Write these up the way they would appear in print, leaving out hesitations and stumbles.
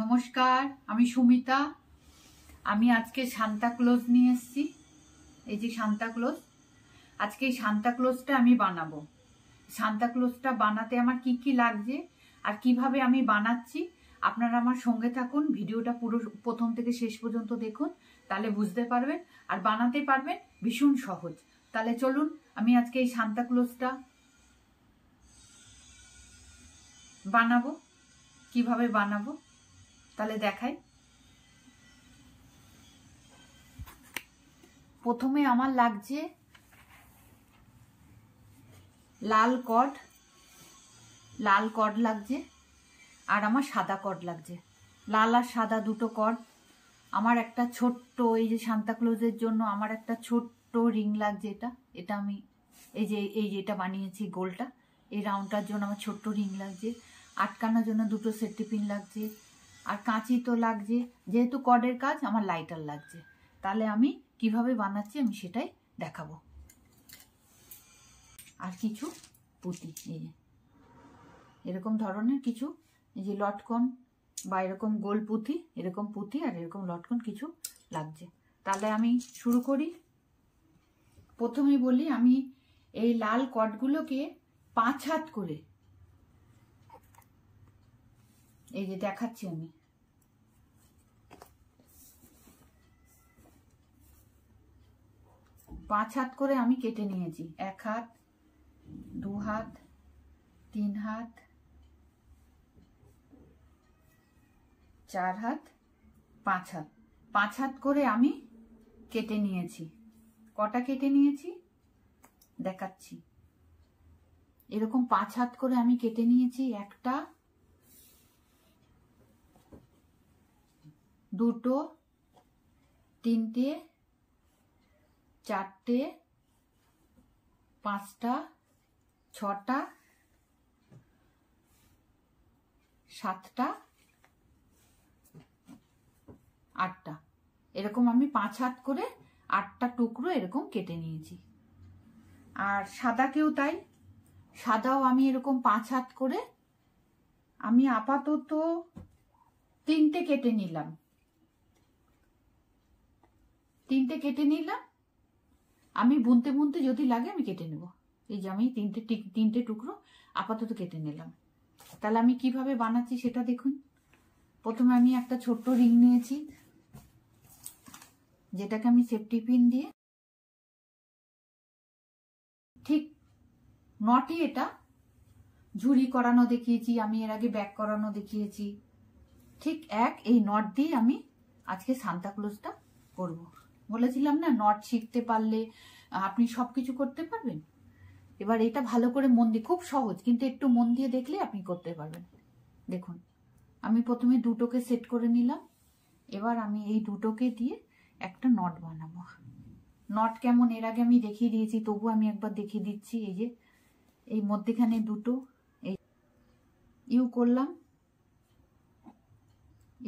নমস্কার, আমি সুমিতা। আমি আজকে সান্তা ক্লজ নিয়ে এসেছি। এই যে সান্তা ক্লজ। আজকে এই সান্তা ক্লজটা আমি বানাবো। সান্তা ক্লজটা বানাতে আমার কি কি লাগছে আর কিভাবে আমি বানাচ্ছি, আপনারা আমার সঙ্গে থাকুন। ভিডিওটা পুরো প্রথম থেকে শেষ পর্যন্ত দেখুন, তাহলে বুঝতে পারবেন আর বানাতে পারবেন। ভীষণ সহজ। তাহলে চলুন, আমি আজকে এই সান্তা ক্লজটা বানাবো। কিভাবে বানাবো তাহলে দেখাই। প্রথমে আমার লাগছে লাল কর্ড লাগছে, আর আমার সাদা কর্ড লাগছে। লাল আর সাদা দুটো কর্ড। আমার একটা ছোট্ট, এই যে সান্তা ক্লজের জন্য আমার একটা ছোট্ট রিং লাগছে। এটা আমি এই যে এটা বানিয়েছি গোলটা, এই রাউন্ডটার জন্য আমার ছোট্ট রিং লাগছে। আটকানোর জন্য দুটো সেফটি পিন লাগছে, আর কাঁচি তো লাগছে। যেহেতু কর্ডের কাজ, আমার লাইটার লাগছে। তাহলে আমি কিভাবে বানাচ্ছি আমি সেটাই দেখাবো। আর কিছু পুঁতি, এই যে এরকম ধরনের কিছু, এই যে লটকন বা এরকম গোল পুঁতি, এরকম পুঁতি আর এরকম লটকন কিছু লাগছে। তাহলে আমি শুরু করি। প্রথমে বলি, আমি এই লাল কর্ডগুলোকে 5 হাত করে, এই যে দেখাচ্ছি আমি, পাঁচ হাত করে আমি কেটে নিয়েছি। 1 হাত, 2 হাত, 3 হাত, 4 হাত, 5 হাত। 5 হাত করে আমি কেটে নিয়েছি। কটা কেটে নিয়েছি দেখাচ্ছি। এরকম 5 হাত করে আমি কেটে নিয়েছি। 1টা, 2টো, 3টে, 4টে, 5টা, 6টা, 7টা, 8টা। এরকম আমি 5 হাত করে 8টা টুকরো এরকম কেটে নিয়েছি। আর সাদাকেও তাই, সাদাও আমি এরকম 5 হাত করে, আমি আপাতত 3টে কেটে নিলাম। 3টে কেটে নিলাম। আমি বুনতে বুনতে যদি লাগে আমি কেটে নেব। এই যে আমি 3টে টুকরো আপাতত কেটে নিলাম। তাহলে আমি কিভাবে বানাচ্ছি সেটা দেখুন। প্রথমে আমি একটা ছোট্ট রিং নিয়েছি, যেটাকে আমি সেফটি পিন দিয়ে ঠিক নটি, এটা ঝুড়ি করানো দেখিয়েছি আমি, এর আগে ব্যাক করানো দেখিয়েছি। ঠিক এই নট দিয়ে আমি আজকে সান্তা ক্লজটা করব। বলেছিলাম না, নট শিখতে পারলে আপনি সবকিছু করতে পারবেন। এবার এটা ভালো করে মন দিয়ে, খুব সহজ কিন্তু একটু মন দিয়ে দেখলে আপনি করতে পারবেন। দেখুন, আমি প্রথমে দুটোকে সেট করে নিলাম। এবার আমি এই দুটোকে দিয়ে একটা নট বানাবো। নট কেমন এর আগে আমি দেখিয়ে দিয়েছি, তবু আমি একবার দেখিয়ে দিচ্ছি। এই যে এই মধ্যেখানে দুটো এই ইউ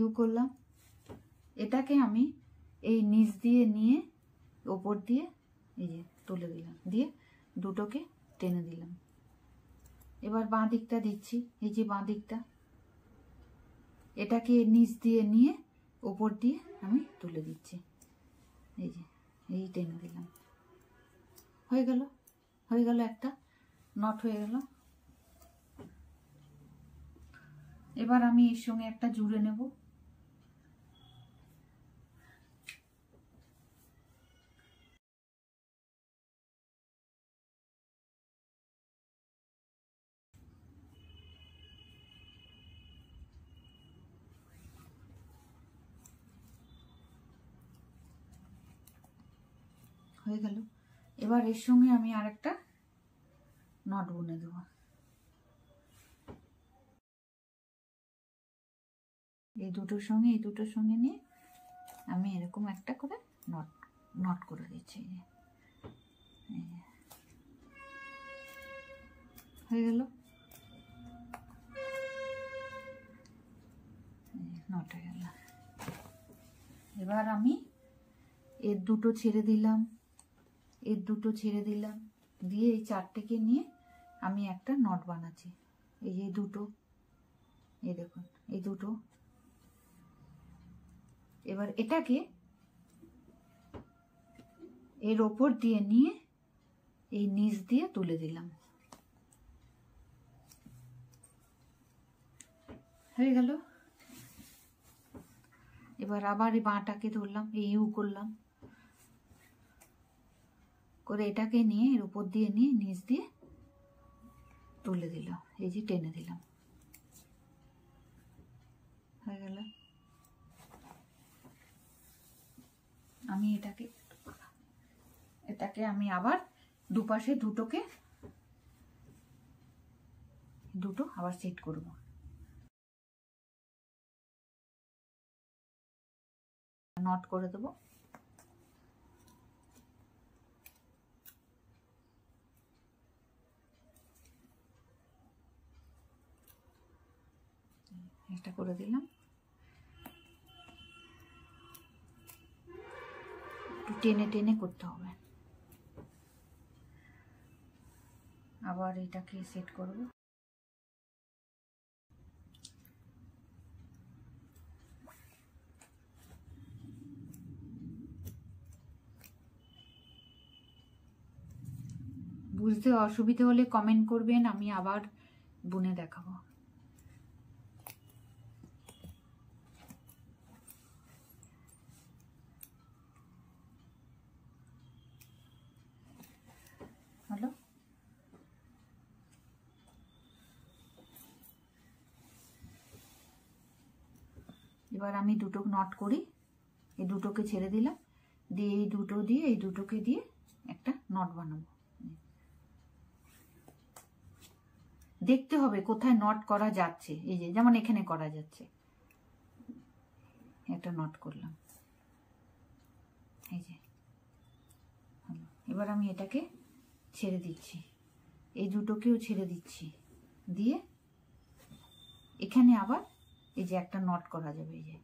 করলাম। এটাকে আমি এই নিচ দিয়ে নিয়ে ওপর দিয়ে এই যে তুলে দিলাম, দিয়ে দুটোকে টেনে দিলাম। এবার বাঁ দিকটা দিচ্ছি, এই যে বাঁ দিকটা, এটাকে নিচ দিয়ে নিয়ে ওপর দিয়ে আমি তুলে দিচ্ছি। এই যে এই টেনে দিলাম, হয়ে গেল একটা নট হয়ে গেল। এবার আমি এর সঙ্গে একটা জুড়ে নেব। হয়ে গেল। এবার এর সঙ্গে আমি আরেকটা নট বুনে দেব। এই দুটোর সঙ্গে নিয়ে আমি এরকম একটা করে নট করে দিচ্ছি। হয়ে গেল, নট হয়ে গেল। এবার আমি এর দুটো ছেড়ে দিলাম, দিয়ে এই 4টেকে নিয়ে আমি একটা নট বানাচ্ছি। এই যে দুটো, এই দেখুন এই দুটো, এবার এটাকে এর ওপর দিয়ে নিয়ে এই নিচ দিয়ে তুলে দিলাম, হয়ে গেল। এবার আবার এই বাঁটাকে ধরলাম, এই ইউ করলাম, করে এটাকে নিয়ে এর উপর দিয়ে নিয়ে নিচ দিয়ে তুলে দিলাম, এই যে টেনে দিলাম, হয়ে গেল। আমি এটাকে আমি আবার দুপাশে দুটো আবার সেট করব। নট করে দেবো। এটা করে দিলাম, একটু টেনে টেনে করতে হবে। আবার এটাকে সেট করব। বুঝতে অসুবিধা হলে কমেন্ট করবেন, আমি আবার বুনে দেখাবো। হলো, এবার আমি দুটো নট করি, এই দুটোকে ছেড়ে দিলাম, দিয়ে এই দুটো দিয়ে এই দুটোকে দিয়ে একটা নট বানাবো। দেখতে হবে কোথায় নট করা যাচ্ছে, এই যে যেমন এখানে করা যাচ্ছে, একটা নট করলাম, এই যে। এবার আমি এটাকে ছেড়ে দিচ্ছি, এই দুটোকেও ছেড়ে দিচ্ছি, দিয়ে এখানে আবার এই যে একটা নট করা যাবে, এই যে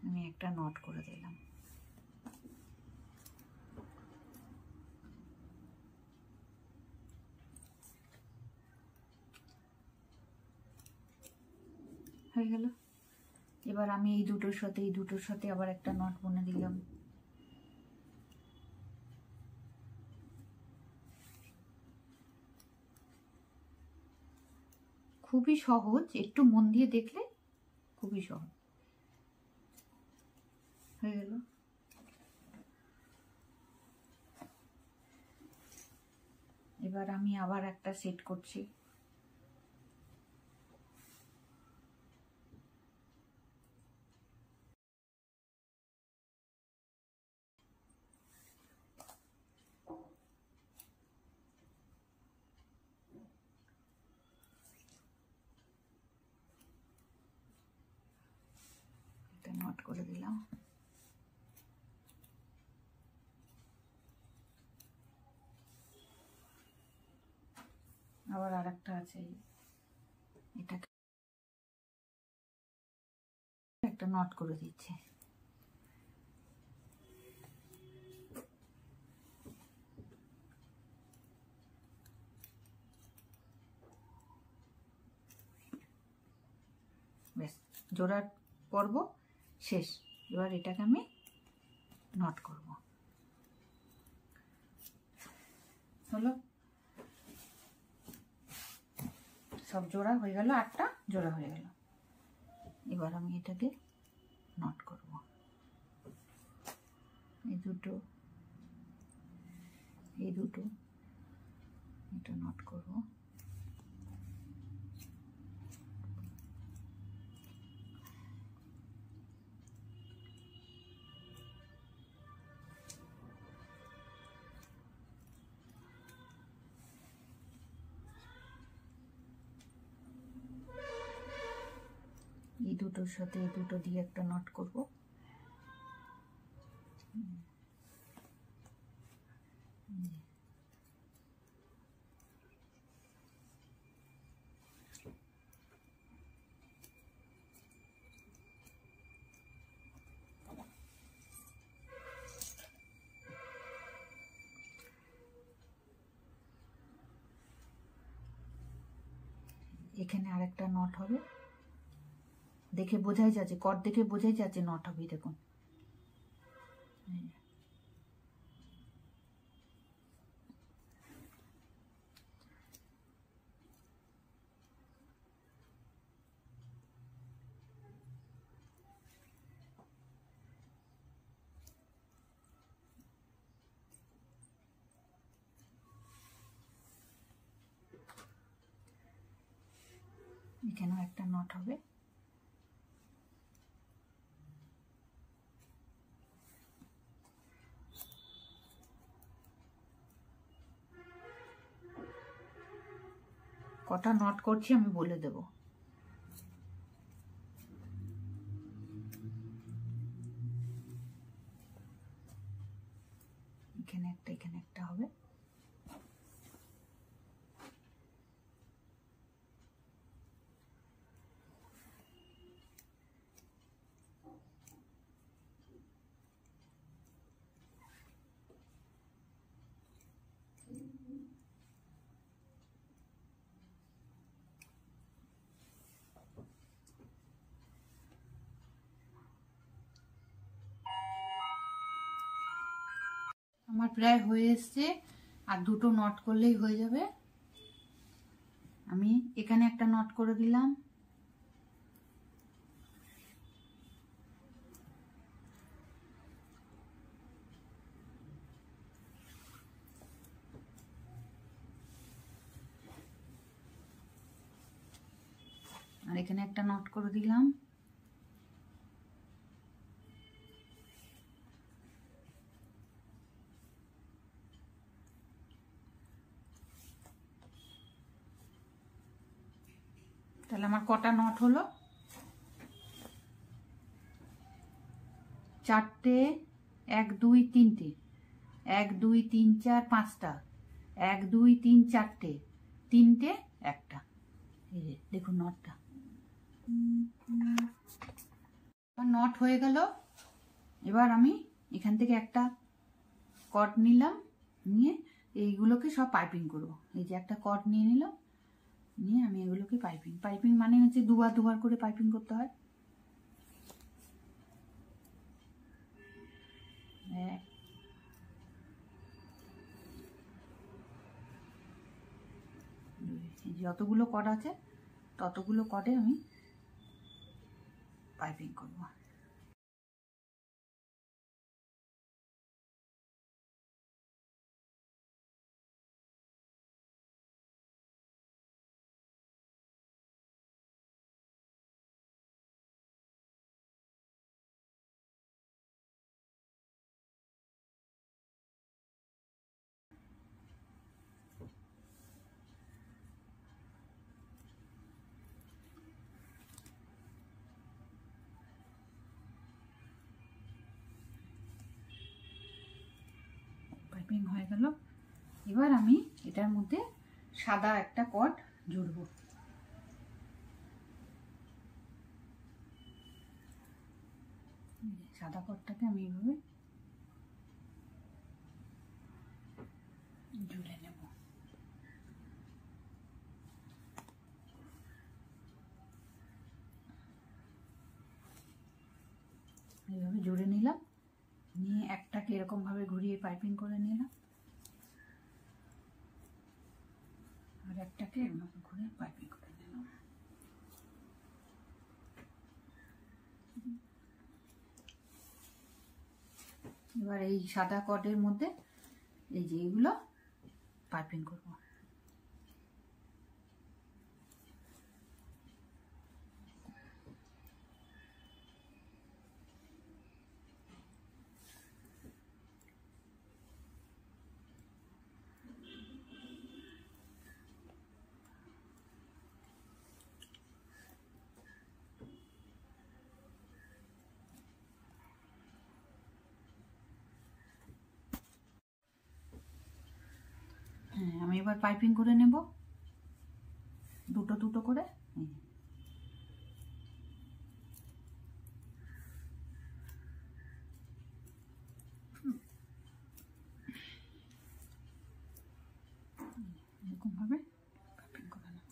আমি একটা নট করে দিলাম। হয়ে গেল। এবার আমি এই দুটোর সাথে আবার একটা নট বুনে দিলাম। খুবই সহজ, একটু মন দিয়ে দেখলে খুবই সহজ। হয়ে গেল। এবার আমি আবার একটা সেট করছি। একটা নট করে দিলাম। আবার আর একটা আছে, এটাকে একটা নট করে দিচ্ছি। ব্যাস, জোড়ার পর্ব শেষ। এবার এটাকে আমি নট করব। হলো, সব জোড়া হয়ে গেল, 8টা জোড়া হয়ে গেল। এবার আমি এটাকে নট করব, এই দুটো এটা নট করব। এই দুটোর সাথে এই দুটো দিয়ে একটা নট করব। এখানে আরেকটা নট হবে, দেখে বোঝাই যাচ্ছে, কট দেখে বোঝাই যাচ্ছে নট হবে। দেখুন এখানেও একটা নট হবে। কটা নট করছি আমি বলে দেব। এখানে একটা, এখানে একটা হবে। আমার প্রায় হয়ে এসছে, আর দুটো নট করলেই হয়ে যাবে। আমি এখানে একটা নট করে দিলাম, আর এখানে একটা নট করে দিলাম। তাহলে আমার কটা নট হলো? চারটে, 1 2 3টে, 1 2 3 4 5টা, 1 2 3 4টে, 3টে, একটা। এই যে দেখুন নটটা, নট হয়ে গেল। এবার আমি এখান থেকে একটা কট নিলাম, নিয়ে এইগুলোকে সব পাইপিং করব। এই যে একটা কট নিয়ে নিলাম, নিয়ে আমি এগুলোকে পাইপিং মানে হচ্ছে দুবার দুবার করে পাইপিং করতে হয়। যতগুলো কট আছে ততগুলো কটে আমি পাইপিং করব। পাইপিং হয়ে গেল। এবার আমি এটার মধ্যে সাদা একটা কট জুড়ব। সাদা কটটাকে আমি এইভাবে জুড়ে নেব। এইভাবে জুড়ে নিলাম, নিয়ে একটাকে এরকম ভাবে ঘুরিয়ে পাইপিং করে নিলাম, আর একটাকে এরকম ঘুরে পাইপিং করে নিলাম। এবার এই সাদা কটের মধ্যে এই যে এইগুলো পাইপিং করব। হ্যাঁ, আমি এবার পাইপিং করে নেব দুটো দুটো করে। এরকম ভাবে পাইপিং করে নেব।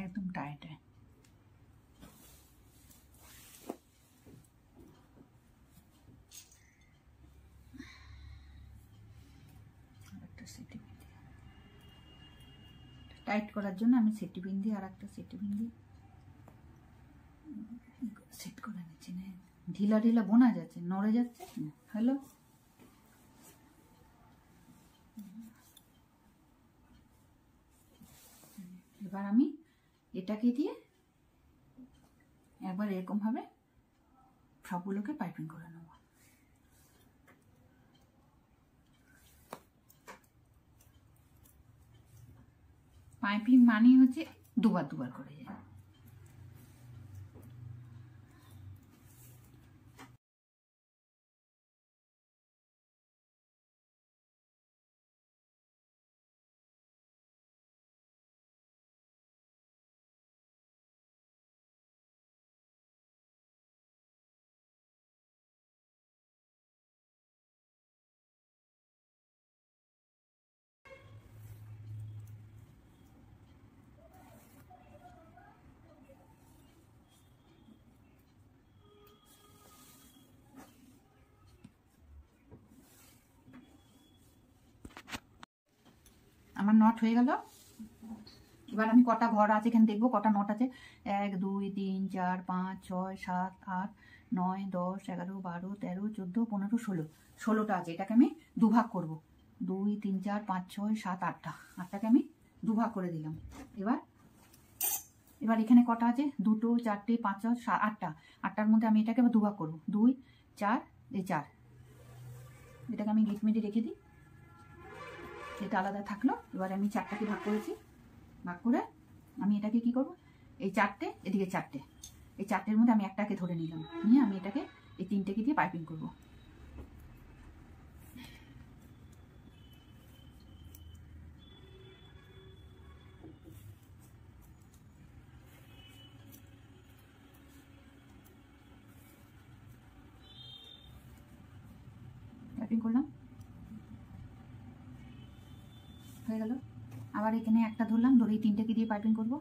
একদম টাইট। টাইট করার জন্য আমি সেটি পিন দিয়ে আর একটা সেটি পিন দিয়ে সেট করে নিচ্ছি। না ঢিলা ঢিলা বোনা যাচ্ছে, নড়ে যাচ্ছে। হ্যালো, এবার আমি এটাকে দিয়ে একবার এরকম ভাবে সবগুলোকে পাইপিং করে নেব। পাইপিং মানে হচ্ছে দুবার দুবার করে যায়। আমার নট হয়ে গেল। এবার আমি কটা ঘর আছে এখানে দেখবো, কটা নট আছে। 1 2 3 4 5 6 7 8 9 10 11 12 13 14 15 16, 16টা আছে। এটাকে আমি দুভাগ করব। 2 3 4 5 6 7 8টা, 8টাকে আমি দুভাগ করে দিলাম। এবার এখানে কটা আছে? 2 4 5 6 8টা, 8টার মধ্যে আমি এটাকে আবার দুভাগ করব। 2 4 এই 4, এটাকে আমি গিট মেটে রেখে দিই, এটা আলাদা থাকলো। এবার আমি 4টাকে ভাগ করেছি, ভাগ করে আমি এটাকে কি করব, এই 4টে এদিকে 4টে, এই 4টের মধ্যে আমি একটাকে ধরে নিলাম, নিয়ে আমি এটাকে এই 3টেকে দিয়ে পাইপিং করব। পাইপিং করলাম, হয়ে গেল। আবার এখানে একটা ধরলাম, ধরে এই 3টেকে দিয়ে পাইপিং করব।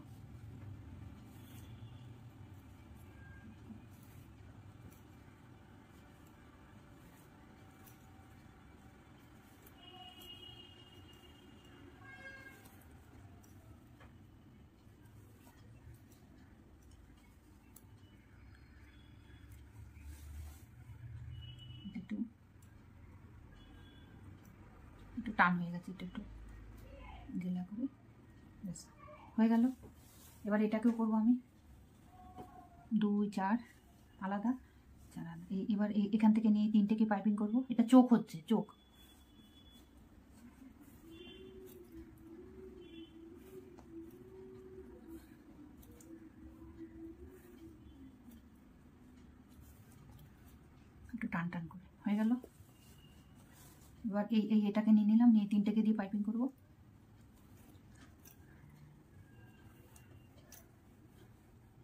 একটু টান হয়ে গেছে, একটু ঢিলা করে, ব্যাস হয়ে গেল। এবার এটাকেও করবো আমি 2 4 আলাদা, 4 আলাদা। এবার এখান থেকে নিয়ে 3টেকে পাইপিং করব। এটা চোখ হচ্ছে, চোখ। একটু টান টান করে, হয়ে গেল। এবার এটাকে নিয়ে নিলাম, নিয়ে 3টেকে দিয়ে পাইপিং করব।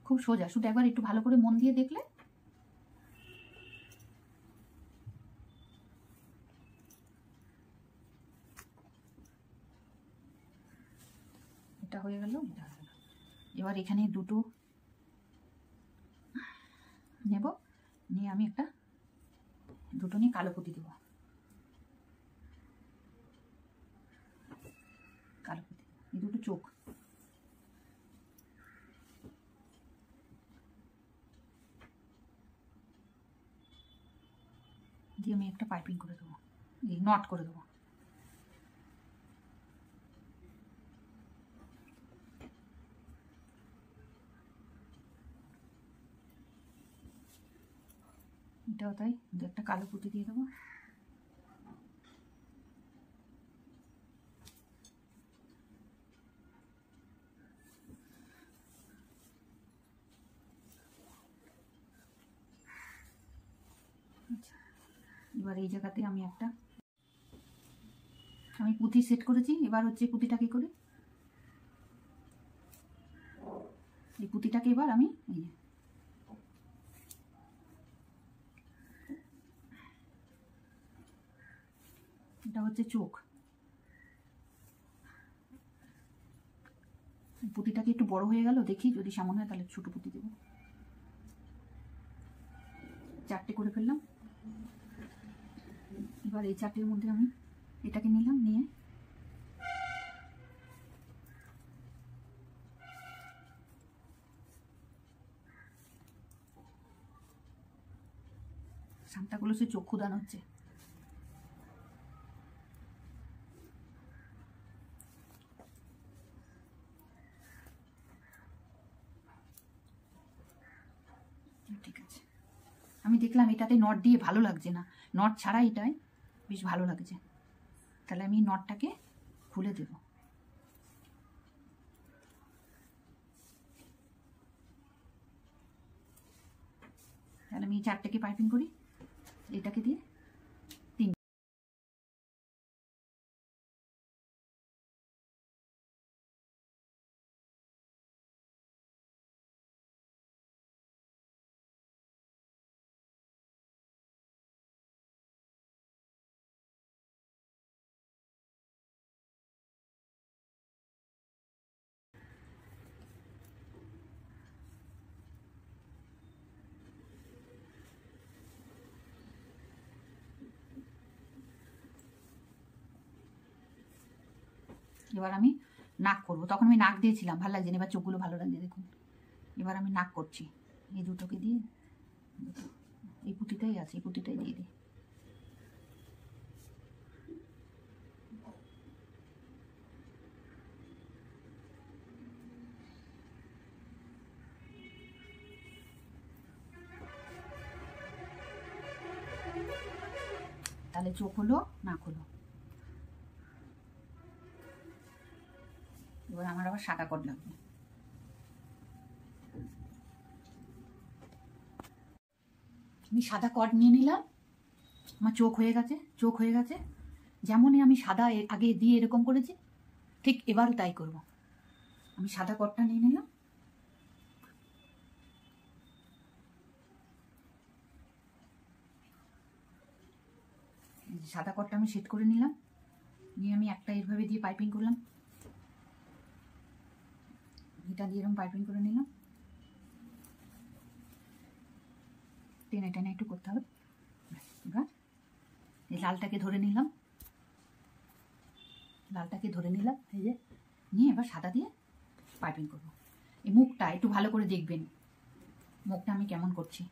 খুব সোজা, শুধু একবার একটু ভালো করে মন দিয়ে দেখলে। এটা হয়ে গেল, এটা হয়ে গেল। এবার এখানে দুটো নেব, নিয়ে আমি একটা দুটো নিয়ে কালো পুঁতি দেবো, কালো পুঁতি, এই দুটো চোখ। দিয়ে আমি একটা পাইপিং করে দেবো, এই নট করে দেবো। এটাও তাই, একটা কালো পুঁতি দিয়ে দেবো। আচ্ছা, এবার এই জায়গাতে আমি একটা পুঁতি সেট করেছি। এবার হচ্ছে পুঁতিটা কি করি, এই পুঁতিটাকে এবার আমি এই যে এটা হচ্ছে চোখ, পুঁতিটাকে একটু বড় হয়ে গেল, দেখি যদি সামনে হয় তাহলে ছোট পুঁতি দেবো। 4টে করে ফেললাম। এবার এই 4টের মধ্যে আমি এটাকে নিলাম, নিয়ে সান্তাক্লজের চক্ষু দান হচ্ছে। ঠিক আছে, আমি দেখলাম এটাতে নট দিয়ে ভালো লাগছে না, নট ছাড়া এটাই বেশ ভালো লাগছে। তাহলে আমি নটটাকে খুলে দেব। তাহলে আমি 4টেকে পাইপিং করি এটাকে দিয়ে। এবার আমি নাক করব। তখন আমি নাক দিয়েছিলাম, ভালো লাগছে না, এবার চোখগুলো ভালো লাগছে। দেখুন এবার আমি নাক করছি। এই দুটোকে দিয়ে, এই পুঁতিটাই আছে, এই পুঁতিটাই দিয়ে দিই। তাহলে চোখ হলো, নাক হলো। এবার আমার আবার সাদা কট লাগবে। আমি সাদা কট নিয়ে নিলাম। আমার চোখ হয়ে গেছে, চোখ হয়ে গেছে। যেমনই আমি সাদা আগে দিয়ে এরকম করেছি, ঠিক এবারও তাই করব। আমি সাদা কটটা নিয়ে নিলাম। সাদা কটটা আমি সেট করে নিলাম, নিয়ে আমি একটা এইভাবে দিয়ে পাইপিং করলাম। এটা দিয়ে এরকম পাইপিং করে নিলাম। টেনে টেনে একটু করতে হবে। এবার এই লালটাকে ধরে নিলাম, লালটাকে ধরে নিলাম, এই যে নিয়ে এবার সাদা দিয়ে পাইপিং করব। এই মুখটা একটু ভালো করে দেখবেন, মুখটা আমি কেমন করছি।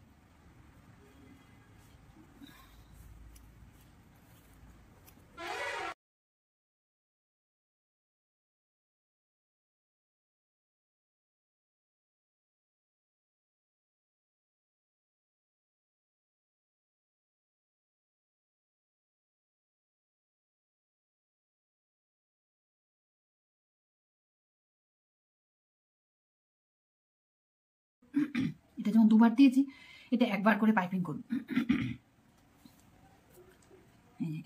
এটা যেমন 2বার দিয়েছি, এটা 1বার করে পাইপিং করব।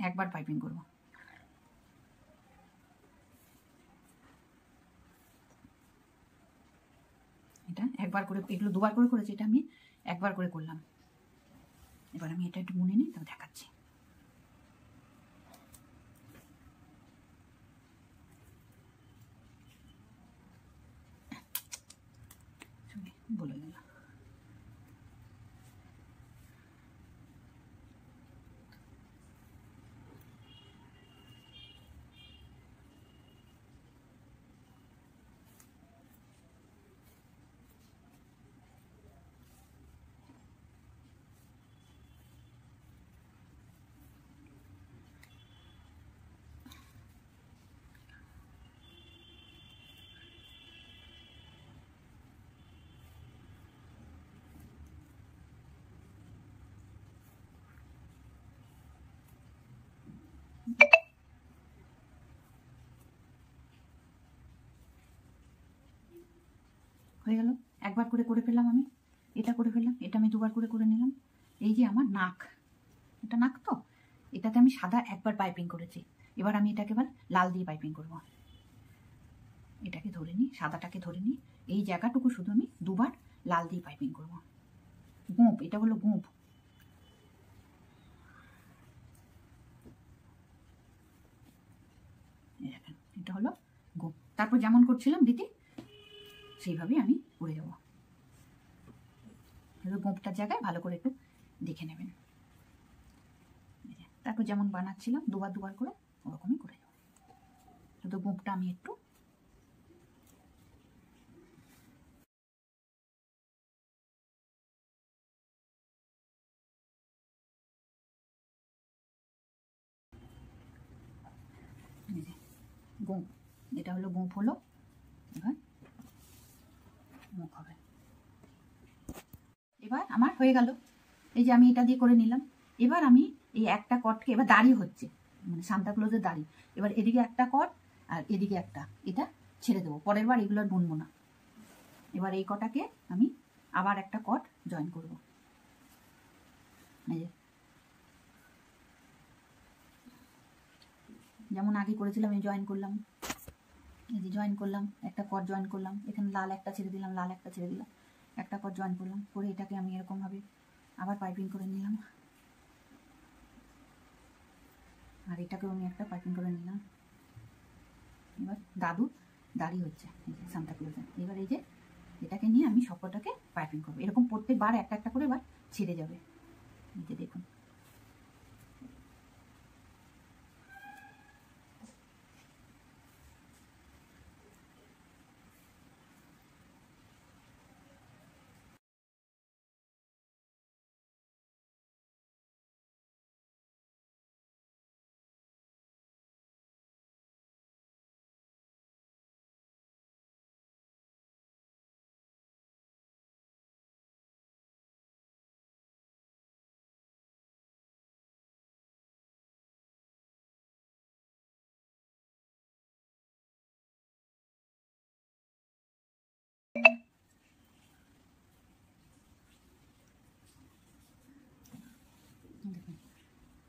একবার পাইপিং করব। এটা 1বার করে, এগুলো 2বার করে করেছি, এটা আমি 1বার করে করলাম। এবার আমি এটা একটু মুনে নিই, তবে দেখাচ্ছি। বলে গেল। হয়ে গেল। 1বার করে করে ফেললাম আমি, এটা করে ফেললাম, এটা আমি 2বার করে করে নিলাম। এই যে আমার নাক, এটা নাক তো, এটাতে আমি সাদা 1বার পাইপিং করেছি। এবার আমি এটাকে এবার লাল দিয়ে পাইপিং করব। এটাকে ধরে নিই, সাদাটাকে ধরে নিই, এই জায়গাটুকু শুধু আমি 2বার লাল দিয়ে পাইপিং করব। গোঁপ, এটা হলো গোঁপ। দেখেন এটা হলো গোঁপ। তারপর যেমন করছিলাম দিদি সেইভাবেই আমি করে যাবো। গোঁপটার জায়গায় ভালো করে একটু দেখে নেবেন। তারপর যেমন বানাচ্ছিলাম দুবার দুবার করে ওরকমই করে যাবো। শুধু গোঁপটা আমি একটু গোঁপ, এটা হলো গোঁপ হলো। এবার মুখ হবে। এবার আমার হয়ে গেল, এই যে আমি এটা দিয়ে করে নিলাম। এবার আমি এই একটা কটকে, এবার দাড়ি হচ্ছে মানে সান্তাক্লজের দাড়ি, এবার এদিকে একটা কট আর এদিকে একটা, এটা ছেড়ে দেবো, পরের বার এগুলো আর বুনবো না। এবার এই কটাকে আমি আবার একটা কট জয়েন করব। এই যে যেমন আগে করেছিলাম, এই জয়েন করলাম, এই যে জয়েন করলাম, একটা কট জয়েন করলাম, এখানে লাল একটা ছেড়ে দিলাম, লাল একটা ছেড়ে দিলাম, একটা কট জয়েন করলাম, করে এটাকে আমি এরকমভাবে আবার পাইপিং করে নিলাম, আর এটাকেও আমি একটা পাইপিং করে নিলাম। এবার দাদু দাড়ি হচ্ছে সান্তাক্লজের। এবার এই যে এটাকে নিয়ে আমি সবকটাকে পাইপিং করবো, এরকম প্রত্যেকবার একটা একটা করে এবার ছেড়ে যাবে। এই যে দেখুন,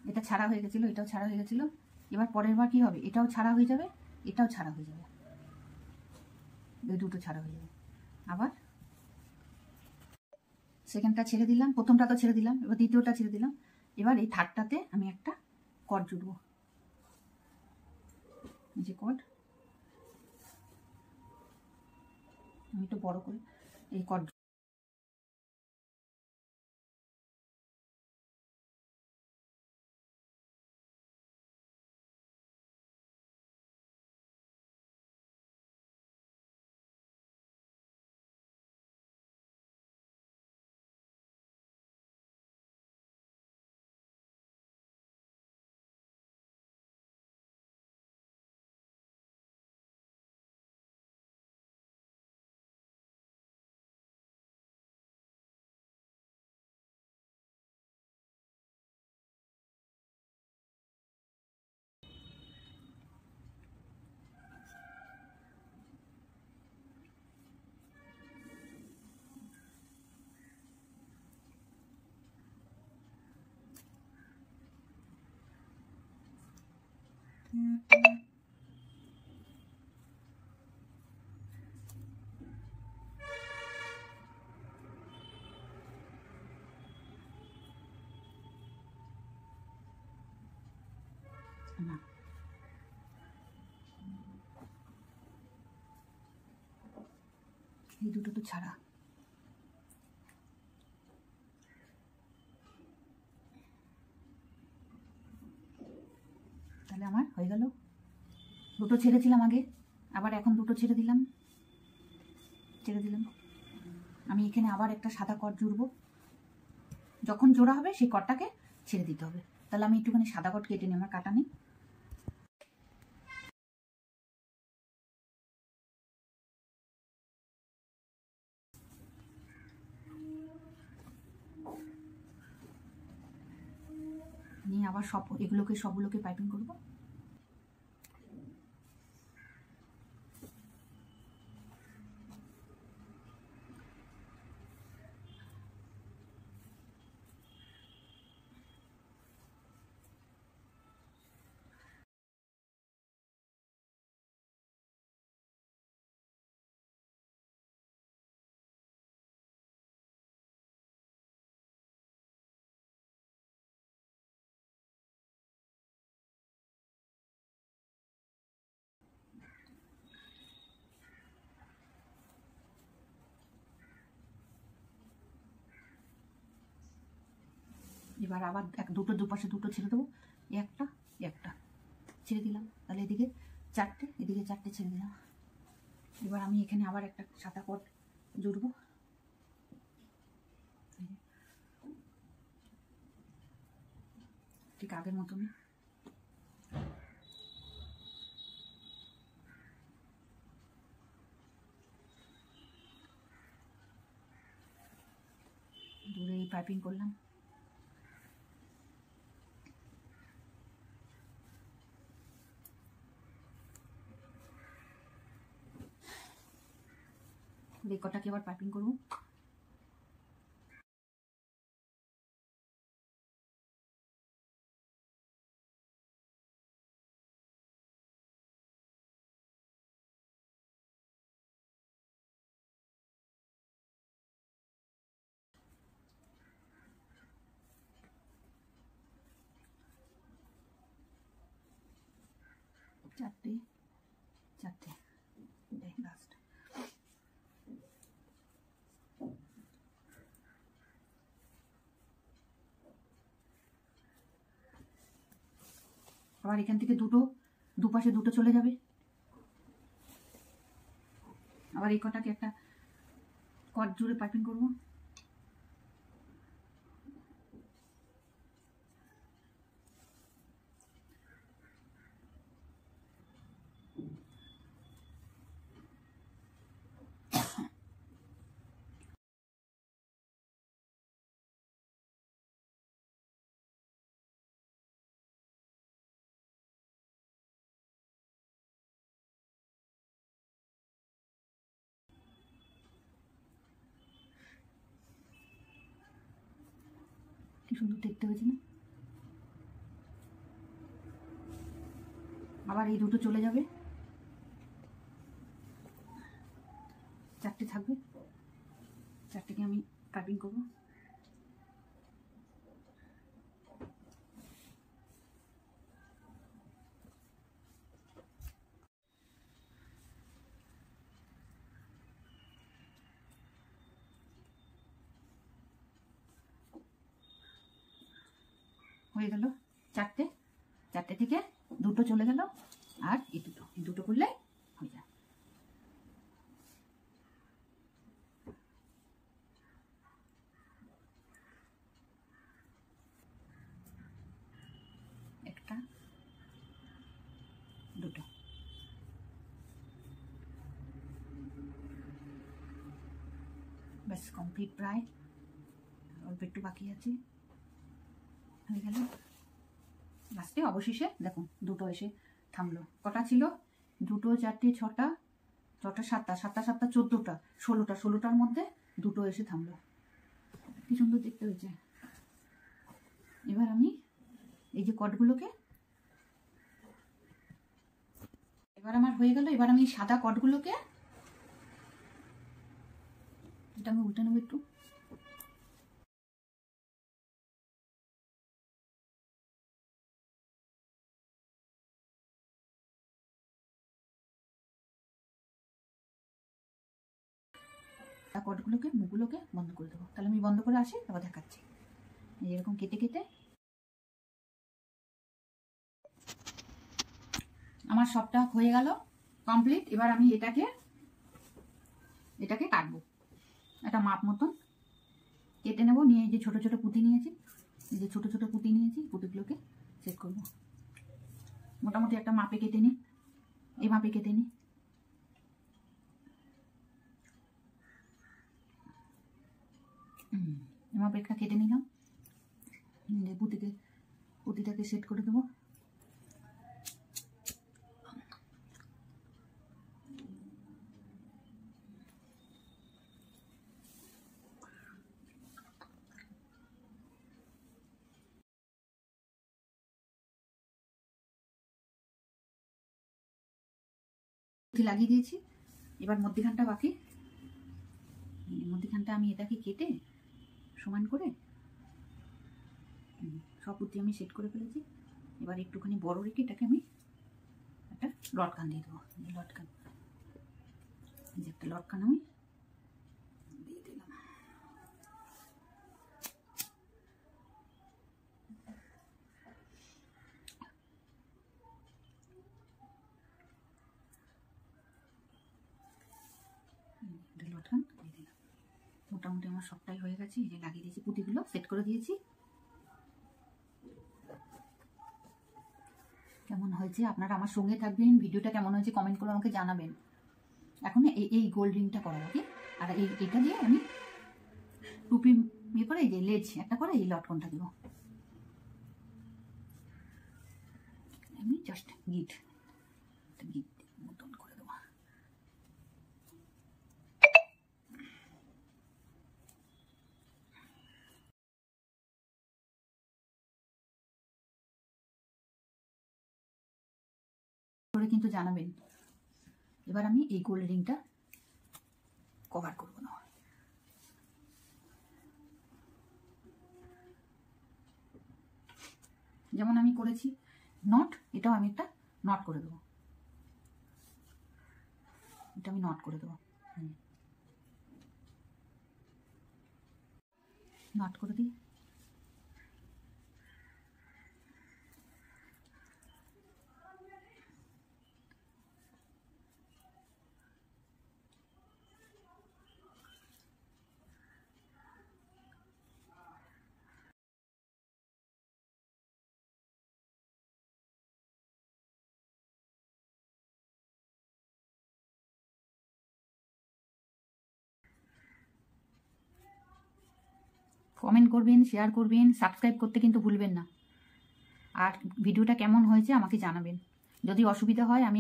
এটা ছাড়া হয়ে গেছিলো, এটাও ছাড়া হয়ে গেছিলো। এবার পরের বার কি হবে, এটাও ছাড়া হয়ে যাবে, এটাও ছাড়া হয়ে যাবে, এই দুটো ছাড়া হয়ে যাবে। আবার সেকেন্ডটা ছেড়ে দিলাম, প্রথমটা তো ছেড়ে দিলাম, এবার দ্বিতীয়টা ছেড়ে দিলাম। এবার এই থার্ডটাতে আমি একটা কট জুড়বো, এই যে কট, আমি একটু বড় করে এই কট না, এই দুটো তো ছাড়া। তাহলে আমার হয়ে গেল, দুটো ছেড়েছিলাম আগে, আবার এখন দুটো ছেড়ে দিলাম, ছেড়ে দিলাম। আমি এখানে আবার একটা সাদা কট জুড়বো, যখন জোড়া হবে সেই কটটাকে ছেড়ে দিতে হবে। তাহলে আমি একটুখানি সাদা কট কেটে নিই, আমার কাটা নেই। নিয়ে আবার সবগুলোকে পাইপিং করবো। এবার আবার দুটো দুপাশে দুটো ছেড়ে দেবো, একটা একটা ছেড়ে দিলাম, তাহলে এদিকে চারটে, এদিকে চারটে ছেড়ে দিলাম। এবার আমি এখানে আবার একটা সাদা কট জুড়বো, ঠিক আগের মতনই। দূরে এই পাইপিং করলাম। এই কটাকে আবার পাইপিং করবো। চারটে চারটে লাস্ট। আবার এখান থেকে দুপাশে দুটো চলে যাবে। আবার এই কটাকে একটা কট জুড়ে পাইপিং করবো। কি সুন্দর দেখতে হয়েছে না? আবার এই দুটো চলে যাবে, চারটে থাকবে, চারটেকে আমি কাটিং করবো। হয়ে গেল চারটে, চারটে থেকে দুটো চলে গেল, আর এই দুটো করলে হয়ে যায়। একটা দুটো, ব্যাস কমপ্লিট প্রায়, অল্প একটু বাকি আছে, হয়ে গেল। লাস্টে অবশেষে দেখুন দুটো এসে থামলো। কটা ছিল? দুটো, চারটে, ছটা, সাতটা, সাতটা 14টা, 16টার মধ্যে দুটো এসে থামলো। কি সুন্দর দেখতে হয়েছে। এবার আমি এই যে কটগুলোকে, এবার আমার হয়ে গেল। এবার আমি সাদা কটগুলোকে, এটা আমি উল্টে নেবো একটু। কটগুলোকে, মুখগুলোকে বন্ধ করে দেবো। তাহলে আমি বন্ধ করে আসি, তারপর দেখাচ্ছি। এরকম কেটে কেটে আমার সবটা হয়ে গেল কমপ্লিট। এবার আমি এটাকে কাটবো, একটা মাপ মতন কেটে নেবো। নিয়ে এই যে ছোট ছোট পুঁতি নিয়েছি, এই যে ছোট ছোট পুঁতি নিয়েছি, পুঁতিগুলোকে সেট করবো। মোটামুটি একটা মাপে কেটে নিই, এই মাপে কেটে নিই। মাপে একটা কেটে নিলাম, পুঁতিটাকে সেট করে দেবো। লাগিয়ে দিয়েছি। এবার মধ্যিখানটা বাকি, মধ্যিখানটা আমি এটাকে কেটে সমান করে সব পুঁতি আমি সেট করে ফেলেছি। এবার একটুখানি বড় রেখে এটাকে আমি একটা লটকান দিয়ে দেবো। লটকান, এই যে একটা লটকান আমি দিয়ে দিলাম। মোটামুটি আমার সবটাই হয়ে গেছে। এই যে লাগিয়ে দিয়েছি, পুঁতিগুলো সেট করে দিয়েছি। কেমন হয়েছে আপনারা আমার সঙ্গে থাকবেন, ভিডিওটা কেমন হয়েছে কমেন্ট করে আমাকে জানাবেন। এখন এই গোল্ড রিংটা করা ওকে, আর এইটা দিয়ে আমি টুপি ইয়ে করে এই যে লেজ একটা করে এই লটকনটা দেবো। আমি জাস্ট গিট মতন করে দেবো। কিন্তু জানাবেন। এবার আমি এই গোল্ড রিংটা কভার করব না, যেমন আমি করেছি নট, এটাও আমি একটা নট করে দেবো। এটা আমি নট করে দেবো, নট করে দিই। কমেন্ট করবেন, শেয়ার করবেন, সাবস্ক্রাইব করতে কিন্তু ভুলবেন না। আর ভিডিওটা কেমন হয়েছে আমাকে জানাবেন। যদি অসুবিধা হয় আমি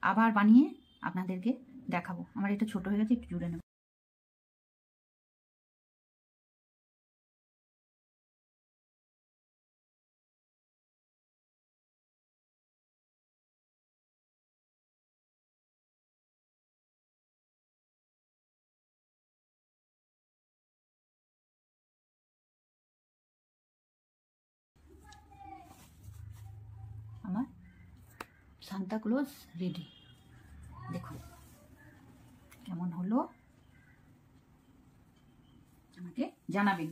আবার বানিয়ে আপনাদেরকে দেখাবো। আমার এটা ছোট হয়ে গেছে, একটু জুড়ে নেব। আমার সান্তা ক্লজ রেডি, দেখুন কেমন হলো আমাকে জানাবেন।